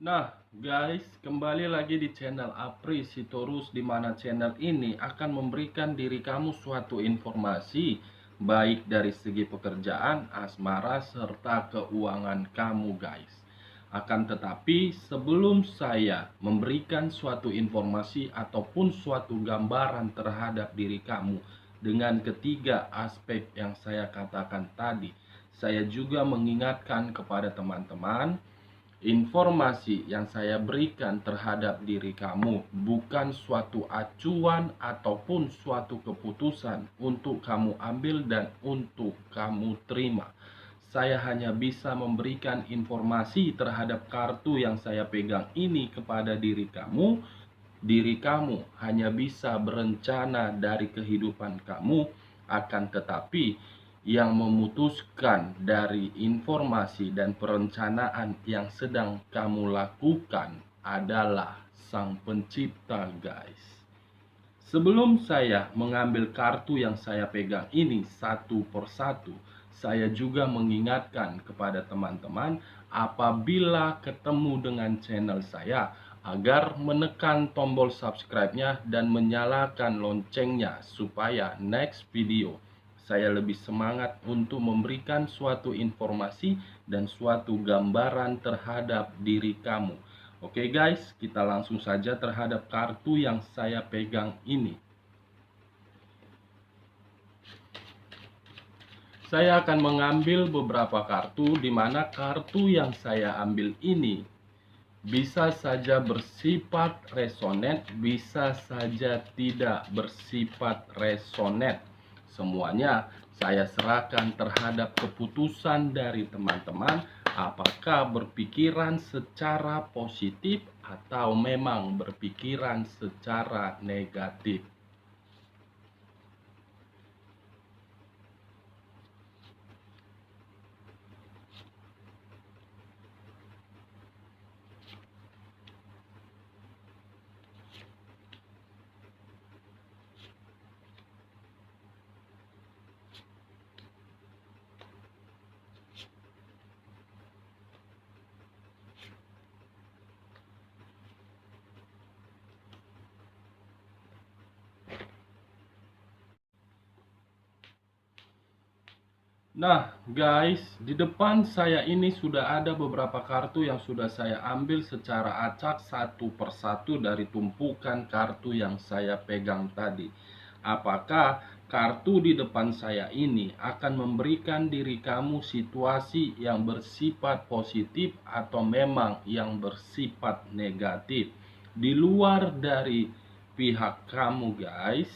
Nah, guys, kembali lagi di channel Apri Sitorus, di mana channel ini akan memberikan diri kamu suatu informasi baik dari segi pekerjaan, asmara, serta keuangan kamu, guys. Akan tetapi, sebelum saya memberikan suatu informasi ataupun suatu gambaran terhadap diri kamu dengan ketiga aspek yang saya katakan tadi, saya juga mengingatkan kepada teman-teman. Informasi yang saya berikan terhadap diri kamu bukan suatu acuan ataupun suatu keputusan untuk kamu ambil dan untuk kamu terima. Saya hanya bisa memberikan informasi terhadap kartu yang saya pegang ini kepada diri kamu. Diri kamu hanya bisa berencana dari kehidupan kamu, akan tetapi yang memutuskan dari informasi dan perencanaan yang sedang kamu lakukan adalah Sang Pencipta, guys. Sebelum saya mengambil kartu yang saya pegang ini satu persatu, saya juga mengingatkan kepada teman-teman apabila ketemu dengan channel saya agar menekan tombol subscribe-nya dan menyalakan loncengnya supaya next video saya lebih semangat untuk memberikan suatu informasi dan suatu gambaran terhadap diri kamu. Oke guys, kita langsung saja terhadap kartu yang saya pegang ini. Saya akan mengambil beberapa kartu, di mana kartu yang saya ambil ini bisa saja bersifat resonet, bisa saja tidak bersifat resonet. Semuanya saya serahkan terhadap keputusan dari teman-teman, apakah berpikiran secara positif atau memang berpikiran secara negatif. Nah guys, di depan saya ini sudah ada beberapa kartu yang sudah saya ambil secara acak satu persatu dari tumpukan kartu yang saya pegang tadi. Apakah kartu di depan saya ini akan memberikan diri kamu situasi yang bersifat positif atau memang yang bersifat negatif? Di luar dari pihak kamu guys,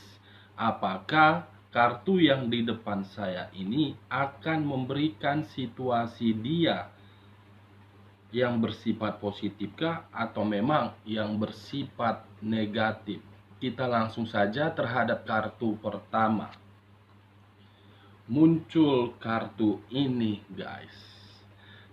apakah kartu yang di depan saya ini akan memberikan situasi dia yang bersifat positifkah atau memang yang bersifat negatif? Kita langsung saja terhadap kartu pertama. Muncul kartu ini guys,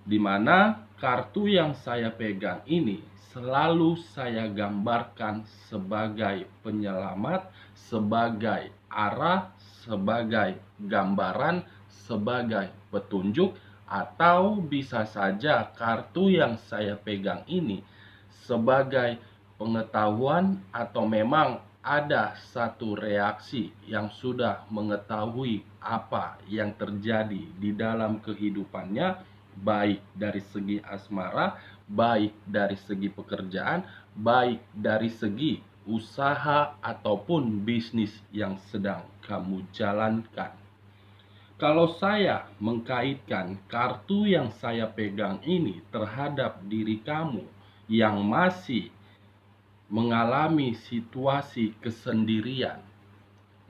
dimana kartu yang saya pegang ini selalu saya gambarkan sebagai penyelamat, sebagai arah, sebagai gambaran, sebagai petunjuk, atau bisa saja kartu yang saya pegang ini sebagai pengetahuan atau memang ada satu reaksi yang sudah mengetahui apa yang terjadi di dalam kehidupannya, baik dari segi asmara, baik dari segi pekerjaan, baik dari segi usaha ataupun bisnis yang sedang kamu jalankan. Kalau saya mengkaitkan kartu yang saya pegang ini terhadap diri kamu yang masih mengalami situasi kesendirian,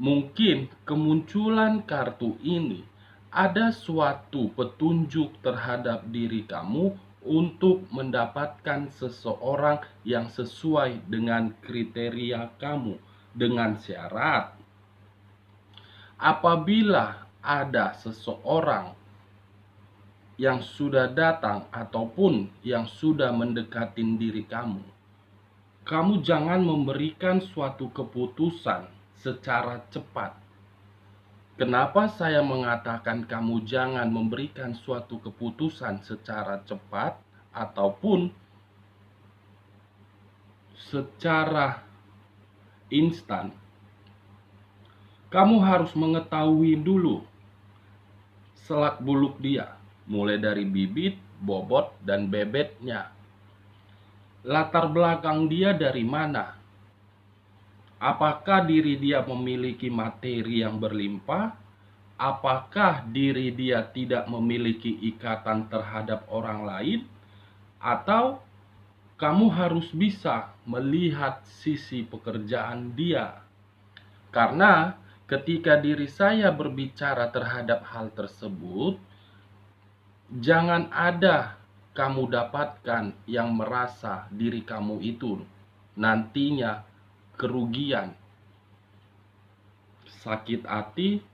mungkin kemunculan kartu ini ada suatu petunjuk terhadap diri kamu untuk mendapatkan seseorang yang sesuai dengan kriteria kamu, dengan syarat apabila ada seseorang yang sudah datang ataupun yang sudah mendekati diri kamu, kamu jangan memberikan suatu keputusan secara cepat. Kenapa saya mengatakan kamu jangan memberikan suatu keputusan secara cepat ataupun secara instan, kamu harus mengetahui dulu selak-beluk dia, mulai dari bibit, bobot, dan bebetnya. Latar belakang dia dari mana? Apakah diri dia memiliki materi yang berlimpah? Apakah diri dia tidak memiliki ikatan terhadap orang lain? Atau kamu harus bisa melihat sisi pekerjaan dia? Karena ketika diri saya berbicara terhadap hal tersebut, jangan ada kamu dapatkan yang merasa diri kamu itu nantinya kerugian, sakit hati,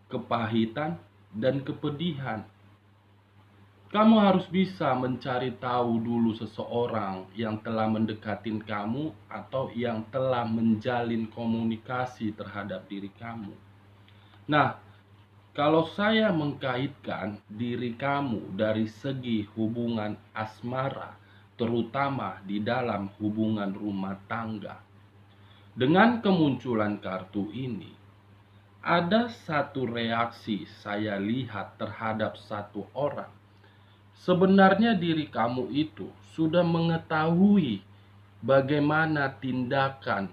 kepahitan, dan kepedihan. Kamu harus bisa mencari tahu dulu seseorang yang telah mendekatin kamu atau yang telah menjalin komunikasi terhadap diri kamu. Nah, kalau saya mengkaitkan diri kamu dari segi hubungan asmara, terutama di dalam hubungan rumah tangga, dengan kemunculan kartu ini, ada satu reaksi saya lihat terhadap satu orang. Sebenarnya diri kamu itu sudah mengetahui bagaimana tindakan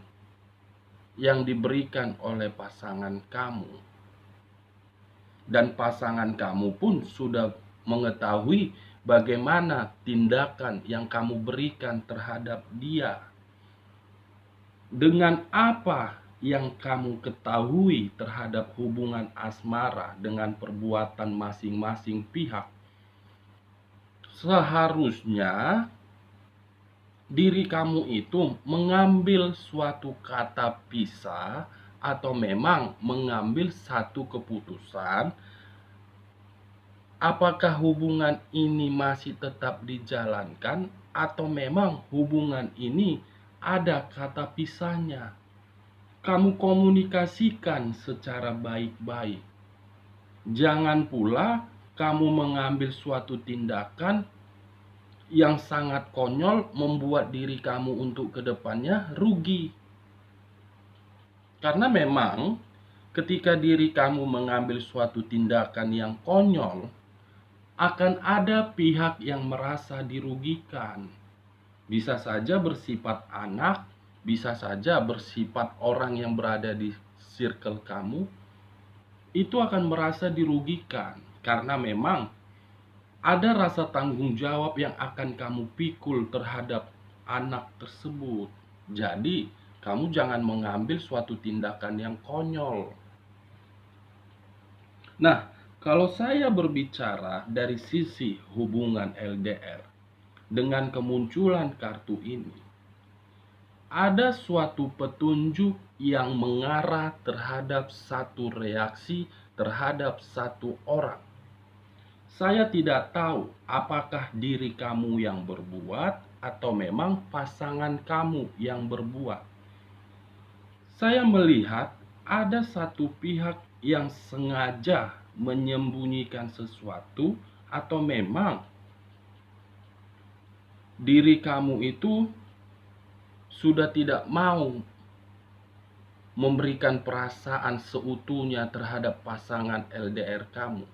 yang diberikan oleh pasangan kamu. Dan pasangan kamu pun sudah mengetahui bagaimana tindakan yang kamu berikan terhadap dia. Dengan apa yang kamu ketahui terhadap hubungan asmara dengan perbuatan masing-masing pihak, seharusnya diri kamu itu mengambil suatu kata pisah atau memang mengambil satu keputusan. Apakah hubungan ini masih tetap dijalankan atau memang hubungan ini ada kata pisahnya? Kamu komunikasikan secara baik-baik. Jangan pula kamu mengambil suatu tindakan yang sangat konyol, membuat diri kamu untuk kedepannya rugi. Karena memang ketika diri kamu mengambil suatu tindakan yang konyol, akan ada pihak yang merasa dirugikan. Bisa saja bersifat anak, bisa saja bersifat orang yang berada di circle kamu, itu akan merasa dirugikan. Karena memang ada rasa tanggung jawab yang akan kamu pikul terhadap anak tersebut. Jadi, kamu jangan mengambil suatu tindakan yang konyol. Nah, kalau saya berbicara dari sisi hubungan LDR, dengan kemunculan kartu ini, ada suatu petunjuk yang mengarah terhadap satu reaksi terhadap satu orang. Saya tidak tahu apakah diri kamu yang berbuat atau memang pasangan kamu yang berbuat. Saya melihat ada satu pihak yang sengaja menyembunyikan sesuatu atau memang diri kamu itu sudah tidak mau memberikan perasaan seutuhnya terhadap pasangan LDR kamu.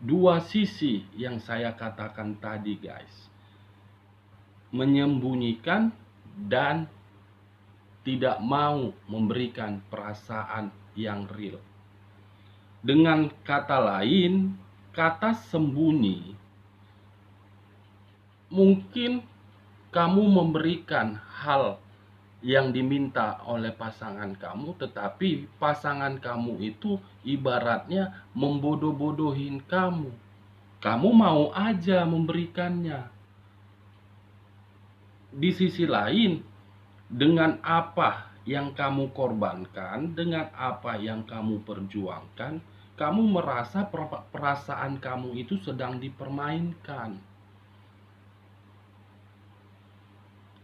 Dua sisi yang saya katakan tadi, guys. Menyembunyikan dan tidak mau memberikan perasaan yang real. Dengan kata lain, kata sembunyi, mungkin kamu memberikan hal yang diminta oleh pasangan kamu, tetapi pasangan kamu itu ibaratnya membodoh-bodohin kamu. Kamu mau aja memberikannya. Di sisi lain, dengan apa yang kamu korbankan, dengan apa yang kamu perjuangkan, kamu merasa perasaan kamu itu sedang dipermainkan.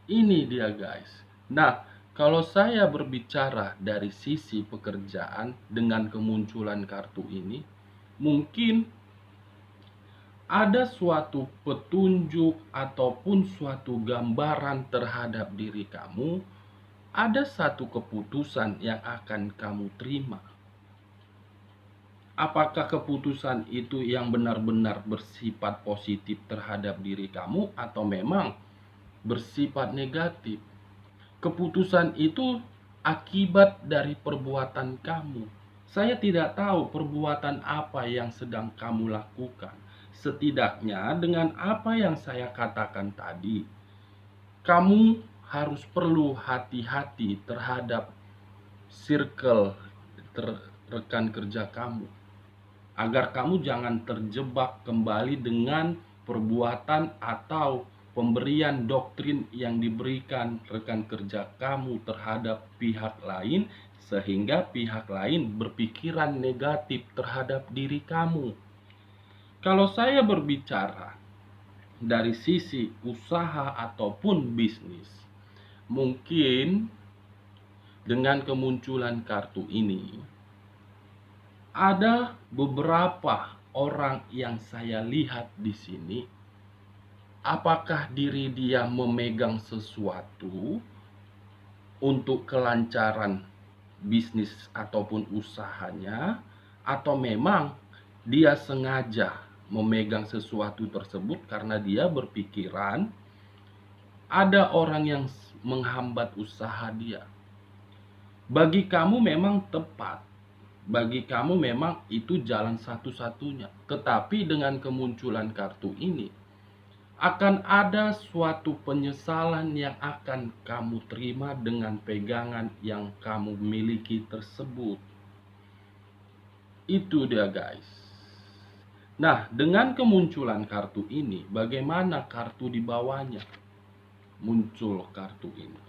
Ini dia, guys. Nah, kalau saya berbicara dari sisi pekerjaan dengan kemunculan kartu ini, mungkin ada suatu petunjuk ataupun suatu gambaran terhadap diri kamu, ada satu keputusan yang akan kamu terima. Apakah keputusan itu yang benar-benar bersifat positif terhadap diri kamu atau memang bersifat negatif? Keputusan itu akibat dari perbuatan kamu. Saya tidak tahu perbuatan apa yang sedang kamu lakukan. Setidaknya dengan apa yang saya katakan tadi, kamu harus perlu hati-hati terhadap circle rekan kerja kamu, agar kamu jangan terjebak kembali dengan perbuatan atau pemberian doktrin yang diberikan rekan kerja kamu terhadap pihak lain, sehingga pihak lain berpikiran negatif terhadap diri kamu. Kalau saya berbicara dari sisi usaha ataupun bisnis, mungkin dengan kemunculan kartu ini, ada beberapa orang yang saya lihat di sini, apakah diri dia memegang sesuatu untuk kelancaran bisnis ataupun usahanya, atau memang dia sengaja memegang sesuatu tersebut karena dia berpikiran ada orang yang menghambat usaha dia. Bagi kamu memang tepat, bagi kamu memang itu jalan satu-satunya. Tetapi dengan kemunculan kartu ini, akan ada suatu penyesalan yang akan kamu terima dengan pegangan yang kamu miliki tersebut. Itu dia guys. Nah, dengan kemunculan kartu ini, bagaimana kartu di bawahnya? Muncul kartu ini.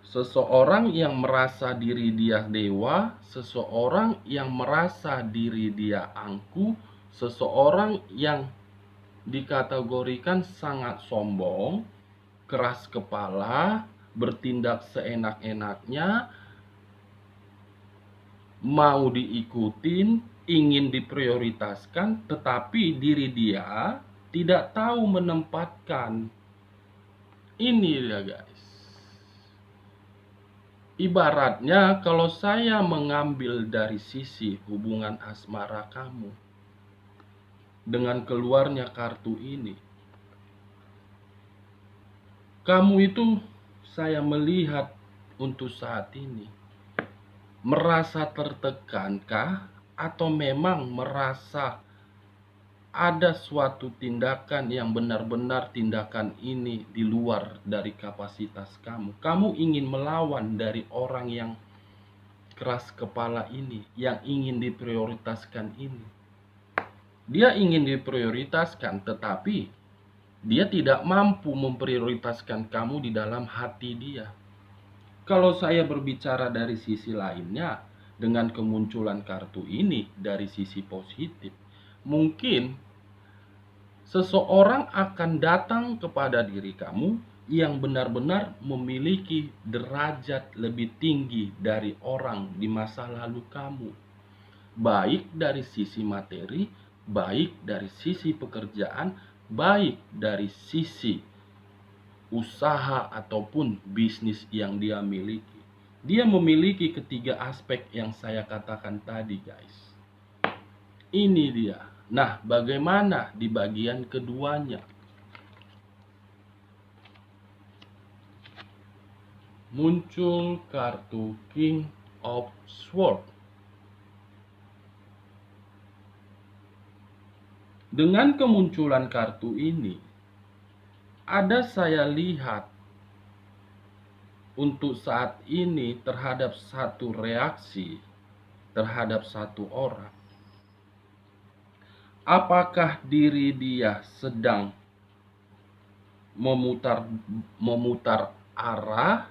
Seseorang yang merasa diri dia dewa, seseorang yang merasa diri dia angkuh, seseorang yang dikategorikan sangat sombong, keras kepala, bertindak seenak-enaknya, mau diikutin, ingin diprioritaskan, tetapi diri dia tidak tahu menempatkan. Ini dia guys. Ibaratnya kalau saya mengambil dari sisi hubungan asmara kamu, dengan keluarnya kartu ini, kamu itu saya melihat untuk saat ini merasa tertekankah, atau memang merasa ada suatu tindakan yang benar-benar tindakan ini di luar dari kapasitas kamu. Kamu ingin melawan dari orang yang keras kepala ini, yang ingin diprioritaskan ini. Dia ingin diprioritaskan, tetapi dia tidak mampu memprioritaskan kamu di dalam hati dia. Kalau saya berbicara dari sisi lainnya, dengan kemunculan kartu ini dari sisi positif, mungkin seseorang akan datang kepada diri kamu yang benar-benar memiliki derajat lebih tinggi dari orang di masa lalu kamu, baik dari sisi materi, baik dari sisi pekerjaan, baik dari sisi usaha ataupun bisnis yang dia miliki. Dia memiliki ketiga aspek yang saya katakan tadi guys. Ini dia. Nah, bagaimana di bagian keduanya? Muncul kartu King of Swords. Dengan kemunculan kartu ini, ada saya lihat untuk saat ini terhadap satu reaksi terhadap satu orang. Apakah diri dia sedang memutar arah,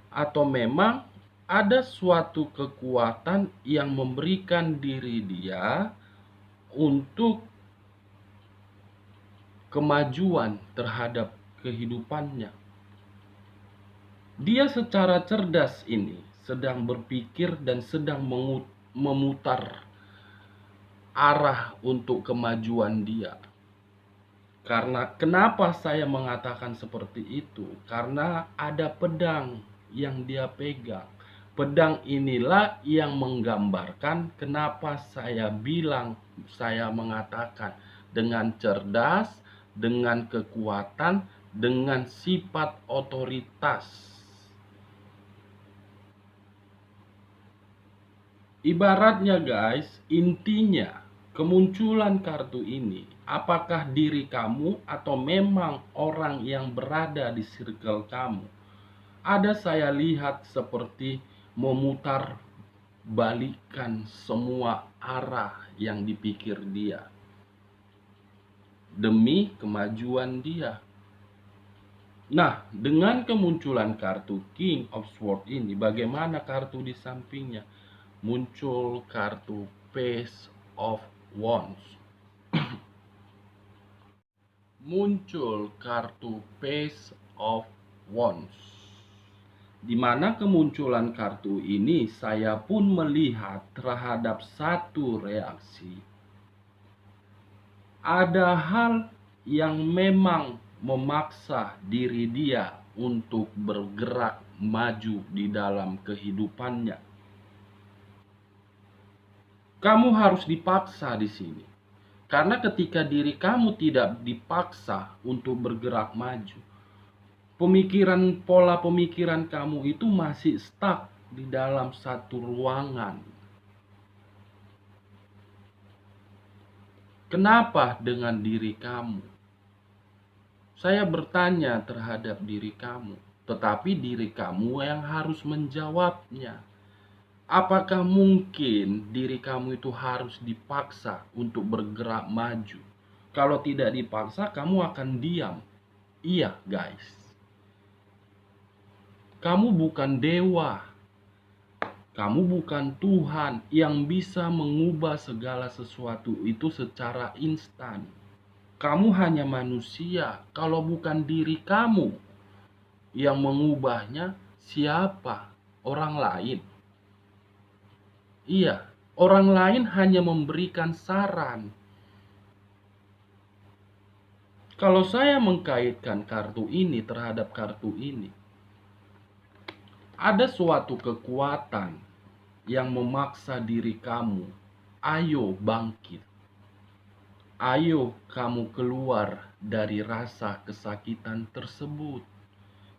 atau memang ada suatu kekuatan yang memberikan diri dia untuk kemajuan terhadap kehidupannya. Dia secara cerdas ini sedang berpikir dan sedang memutar arah untuk kemajuan dia. Karena kenapa saya mengatakan seperti itu? Karena ada pedang yang dia pegang. Pedang inilah yang menggambarkan kenapa saya bilang, saya mengatakan dengan cerdas, dengan kekuatan, dengan sifat otoritas. Ibaratnya guys, intinya kemunculan kartu ini, apakah diri kamu atau memang orang yang berada di circle kamu? Ada saya lihat seperti memutar balikan semua arah yang dipikir dia demi kemajuan dia. Nah, dengan kemunculan kartu King of Swords ini, bagaimana kartu di sampingnya? Muncul kartu Page of Wands. Muncul kartu Page of Wands. Di mana kemunculan kartu ini saya pun melihat terhadap satu reaksi. Ada hal yang memang memaksa diri dia untuk bergerak maju di dalam kehidupannya. Kamu harus dipaksa di sini. Karena ketika diri kamu tidak dipaksa untuk bergerak maju, pola pemikiran kamu itu masih stuck di dalam satu ruangan. Kenapa dengan diri kamu? Saya bertanya terhadap diri kamu, tetapi diri kamu yang harus menjawabnya. Apakah mungkin diri kamu itu harus dipaksa untuk bergerak maju? Kalau tidak dipaksa, kamu akan diam. Iya, guys. Kamu bukan dewa. Kamu bukan Tuhan yang bisa mengubah segala sesuatu itu secara instan. Kamu hanya manusia. Kalau bukan diri kamu yang mengubahnya, siapa? Orang lain. Iya, orang lain hanya memberikan saran. Kalau saya mengkaitkan kartu ini terhadap kartu ini, ada suatu kekuatan yang memaksa diri kamu, ayo bangkit. Ayo kamu keluar dari rasa kesakitan tersebut.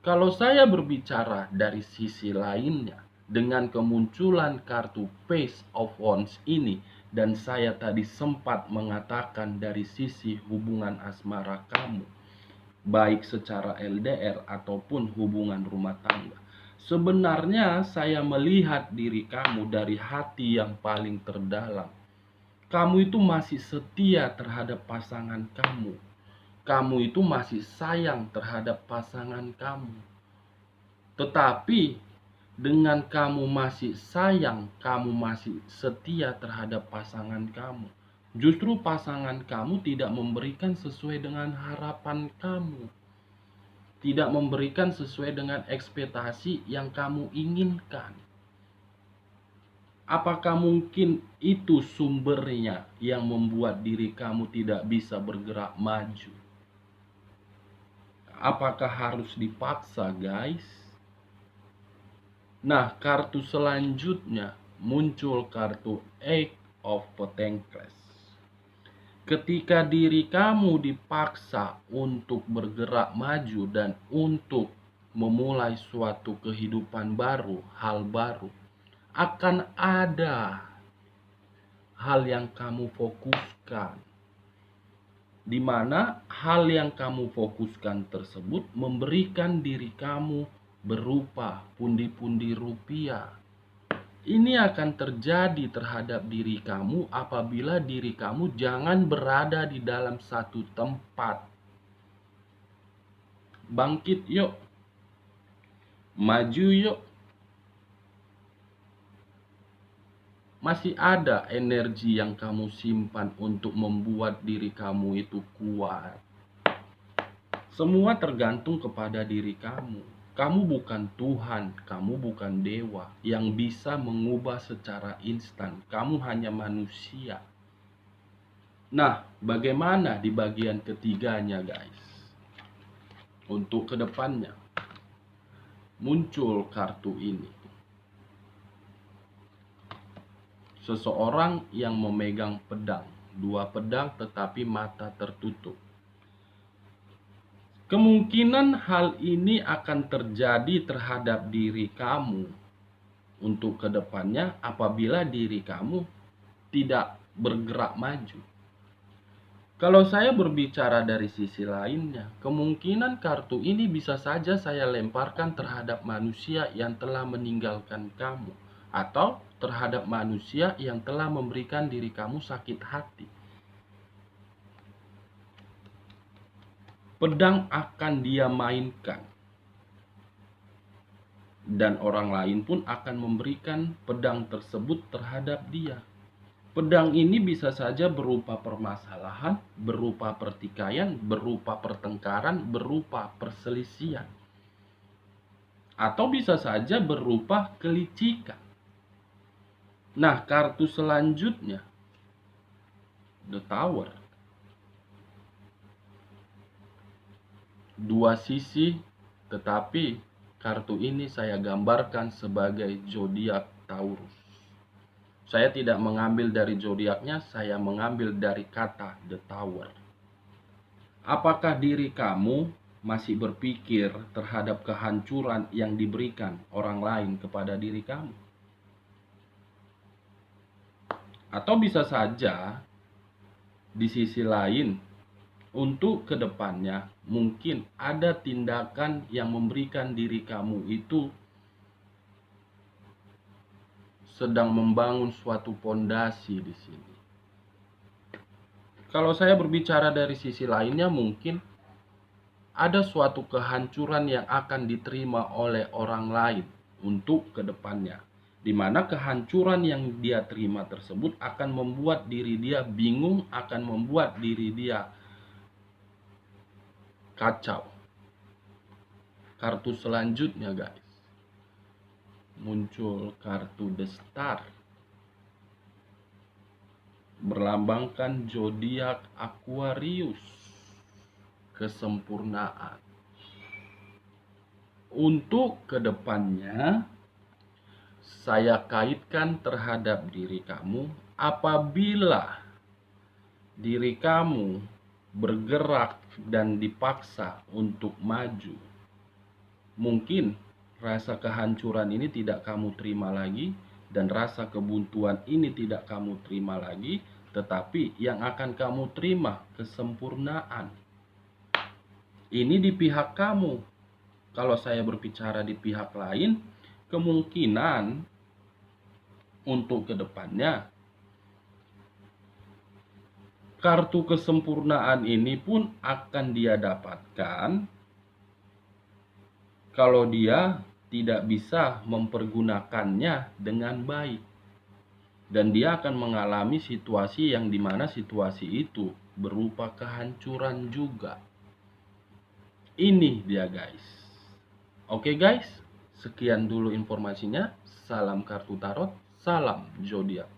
Kalau saya berbicara dari sisi lainnya, dengan kemunculan kartu Page of Wands ini, dan saya tadi sempat mengatakan dari sisi hubungan asmara kamu, baik secara LDR ataupun hubungan rumah tangga, sebenarnya saya melihat diri kamu dari hati yang paling terdalam. Kamu itu masih setia terhadap pasangan kamu. Kamu itu masih sayang terhadap pasangan kamu. Tetapi dengan kamu masih sayang, kamu masih setia terhadap pasangan kamu, justru pasangan kamu tidak memberikan sesuai dengan harapan kamu, tidak memberikan sesuai dengan ekspektasi yang kamu inginkan. Apakah mungkin itu sumbernya yang membuat diri kamu tidak bisa bergerak maju? Apakah harus dipaksa, guys? Nah, kartu selanjutnya muncul kartu Eight of Pentacles. Ketika diri kamu dipaksa untuk bergerak maju dan untuk memulai suatu kehidupan baru, hal baru, akan ada hal yang kamu fokuskan. Di mana hal yang kamu fokuskan tersebut memberikan diri kamu berupa pundi-pundi rupiah. Ini akan terjadi terhadap diri kamu apabila diri kamu jangan berada di dalam satu tempat. Bangkit yuk. Maju yuk. Masih ada energi yang kamu simpan untuk membuat diri kamu itu kuat. Semua tergantung kepada diri kamu. Kamu bukan Tuhan, kamu bukan dewa yang bisa mengubah secara instan. Kamu hanya manusia. Nah, bagaimana di bagian ketiganya, guys? Untuk kedepannya, muncul kartu ini. Seseorang yang memegang pedang, dua pedang tetapi mata tertutup. Kemungkinan hal ini akan terjadi terhadap diri kamu untuk kedepannya apabila diri kamu tidak bergerak maju. Kalau saya berbicara dari sisi lainnya, kemungkinan kartu ini bisa saja saya lemparkan terhadap manusia yang telah meninggalkan kamu, atau terhadap manusia yang telah memberikan diri kamu sakit hati. Pedang akan dia mainkan, dan orang lain pun akan memberikan pedang tersebut terhadap dia. Pedang ini bisa saja berupa permasalahan, berupa pertikaian, berupa pertengkaran, berupa perselisihan. Atau bisa saja berupa kelicikan. Nah, kartu selanjutnya, The Tower. Dua sisi, tetapi kartu ini saya gambarkan sebagai zodiak Taurus. Saya tidak mengambil dari zodiaknya, saya mengambil dari kata The Tower. Apakah diri kamu masih berpikir terhadap kehancuran yang diberikan orang lain kepada diri kamu? Atau bisa saja di sisi lain, untuk kedepannya mungkin ada tindakan yang memberikan diri kamu itu sedang membangun suatu pondasi di sini. Kalau saya berbicara dari sisi lainnya, mungkin ada suatu kehancuran yang akan diterima oleh orang lain untuk kedepannya, di mana kehancuran yang dia terima tersebut akan membuat diri dia bingung, akan membuat diri dia kacau. Kartu selanjutnya, guys, muncul kartu The Star, berlambangkan zodiak Aquarius, kesempurnaan. Untuk kedepannya, saya kaitkan terhadap diri kamu apabila diri kamu bergerak dan dipaksa untuk maju. Mungkin rasa kehancuran ini tidak kamu terima lagi, dan rasa kebuntuan ini tidak kamu terima lagi, tetapi yang akan kamu terima kesempurnaan. Ini di pihak kamu. Kalau saya berbicara di pihak lain, kemungkinan untuk kedepannya kartu kesempurnaan ini pun akan dia dapatkan kalau dia tidak bisa mempergunakannya dengan baik. Dan dia akan mengalami situasi yang dimana situasi itu berupa kehancuran juga. Ini dia, guys. Oke, guys, sekian dulu informasinya. Salam kartu tarot, salam zodiak.